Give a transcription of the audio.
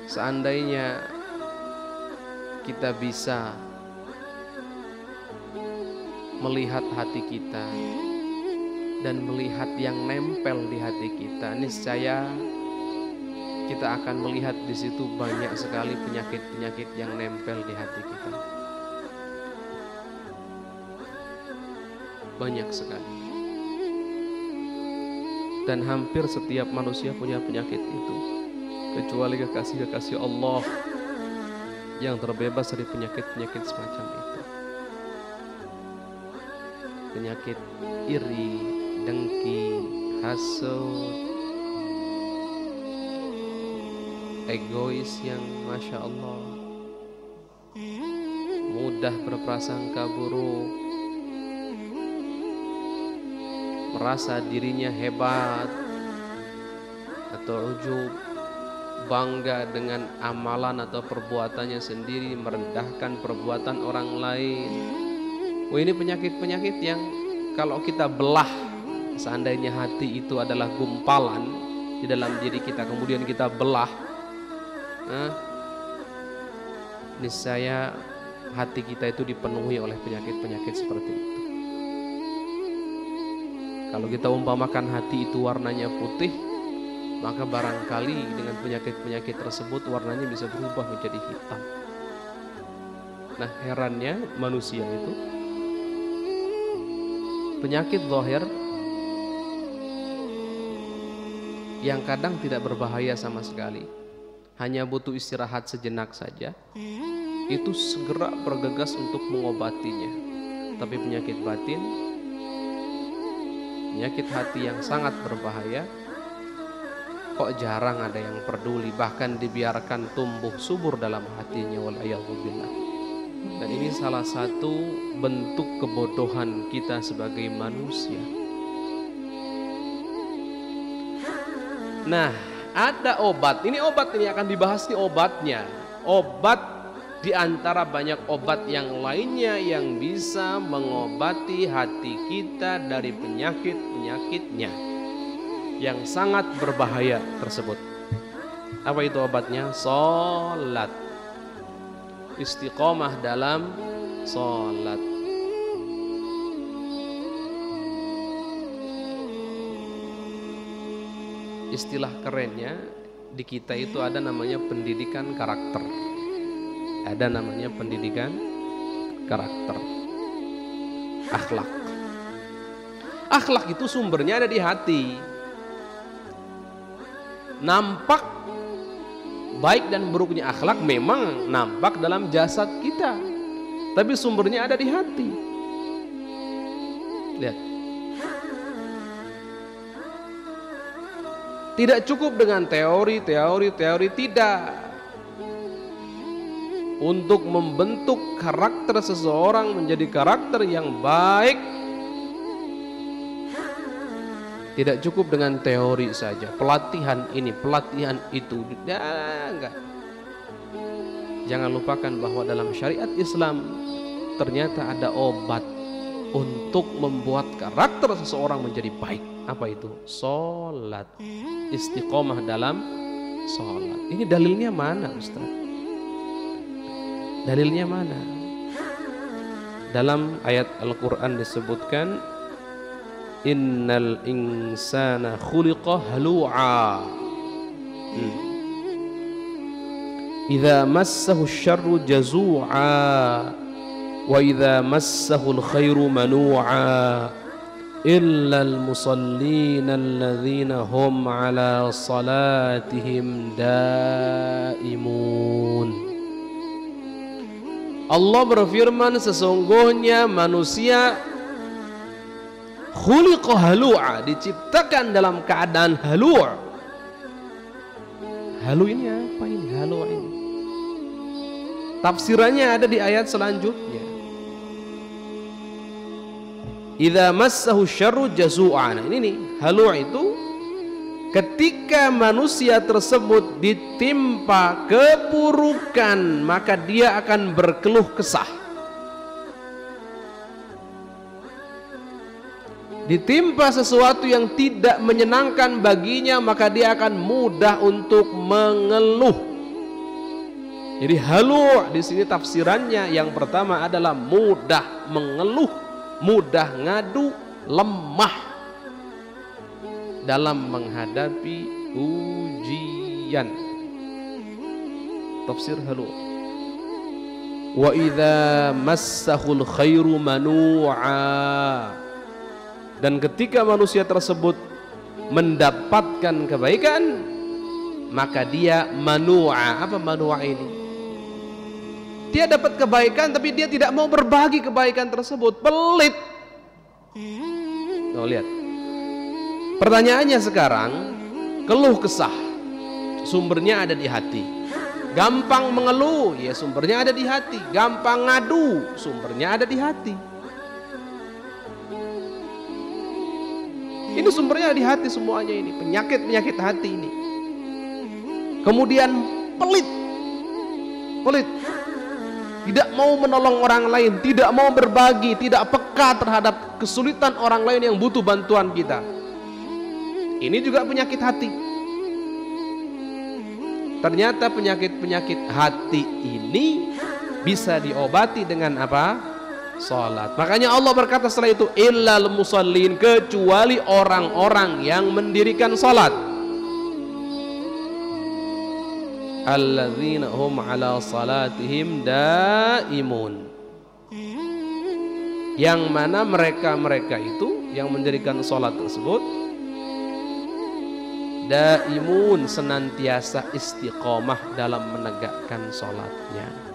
Seandainya kita bisa melihat hati kita dan melihat yang nempel di hati kita, niscaya kita akan melihat di situ banyak sekali penyakit-penyakit yang nempel di hati kita. Banyak sekali. Dan hampir setiap manusia punya penyakit itu, kecuali kekasih-kekasih Allah yang terbebas dari penyakit-penyakit semacam itu. Penyakit iri, dengki, hasud, egois yang Masya Allah, mudah berprasangka buruk, merasa dirinya hebat atau ujub, bangga dengan amalan atau perbuatannya sendiri, merendahkan perbuatan orang lain. Oh, ini penyakit-penyakit yang kalau kita belah, seandainya hati itu adalah gumpalan di dalam diri kita, kemudian kita belah, niscaya hati kita itu dipenuhi oleh penyakit-penyakit seperti itu. Kalau kita umpamakan hati itu warnanya putih, maka barangkali dengan penyakit-penyakit tersebut warnanya bisa berubah menjadi hitam. Nah, herannya manusia itu penyakit zahir yang kadang tidak berbahaya sama sekali, hanya butuh istirahat sejenak saja, itu segera bergegas untuk mengobatinya. Tapi penyakit batin, penyakit hati yang sangat berbahaya, kok jarang ada yang peduli, bahkan dibiarkan tumbuh subur dalam hatinya, wal'iyadzubillah. Dan ini salah satu bentuk kebodohan kita sebagai manusia. Nah, ada obat. Ini obat ini akan dibahas nih obatnya. Obat di antara banyak obat yang lainnya yang bisa mengobati hati kita dari penyakit-penyakitnya yang sangat berbahaya tersebut. Apa itu obatnya? Salat. Istiqomah dalam salat. Istilah kerennya di kita itu ada namanya pendidikan karakter. Ada namanya pendidikan karakter. Akhlak. Akhlak itu sumbernya ada di hati. Nampak baik dan buruknya akhlak memang nampak dalam jasad kita, tapi sumbernya ada di hati. Lihat. Tidak cukup dengan teori, tidak. Untuk membentuk karakter seseorang menjadi karakter yang baik, tidak cukup dengan teori saja, pelatihan ini, pelatihan itu, enggak. Jangan lupakan bahwa dalam syariat Islam ternyata ada obat untuk membuat karakter seseorang menjadi baik. Apa itu? Salat. Istiqomah dalam salat. Ini dalilnya mana, Ustaz? Dalilnya mana? Dalam ayat Al-Quran disebutkan, innal insana khuliqa halu'a. Idza massahu syarru jazu'a wa idza massahu alkhairu manu'a illal musallina alladzina hum ala salatihim daimun. Allah berfirman, sesungguhnya manusia khuliqa halu'a, diciptakan dalam keadaan halu'. Halu ini apa ini? Halu' ini tafsirannya ada di ayat selanjutnya. Idza massahu syarru jazu'a. Nah, ini nih, halu' itu ketika manusia tersebut ditimpa keburukan, maka dia akan berkeluh kesah. ditimpa sesuatu yang tidak menyenangkan baginya, maka dia akan mudah untuk mengeluh. Jadi halu' di sini tafsirannya yang pertama adalah mudah mengeluh, mudah ngadu, lemah dalam menghadapi ujian. Tafsir halu'. Wa idza massahul khairu manu'a, dan ketika manusia tersebut mendapatkan kebaikan, maka dia manu'a. Apa manu'a ini? Dia dapat kebaikan tapi dia tidak mau berbagi kebaikan tersebut, pelit. Tuh, lihat. Pertanyaannya sekarang, keluh kesah sumbernya ada di hati. Gampang mengeluh, ya sumbernya ada di hati. Gampang ngadu, sumbernya ada di hati. Ini sumbernya di hati semuanya ini, penyakit-penyakit hati ini. Kemudian pelit. Tidak mau menolong orang lain, tidak mau berbagi, tidak peka terhadap kesulitan orang lain yang butuh bantuan kita. Ini juga penyakit hati. Ternyata penyakit-penyakit hati ini bisa diobati dengan apa? Salat. Makanya Allah berkata setelah itu, illal musallin, kecuali orang-orang yang mendirikan salat. Alladzina hum ala salatihim daimun. Yang mana mereka itu yang mendirikan salat tersebut daimun, senantiasa istiqomah dalam menegakkan salatnya.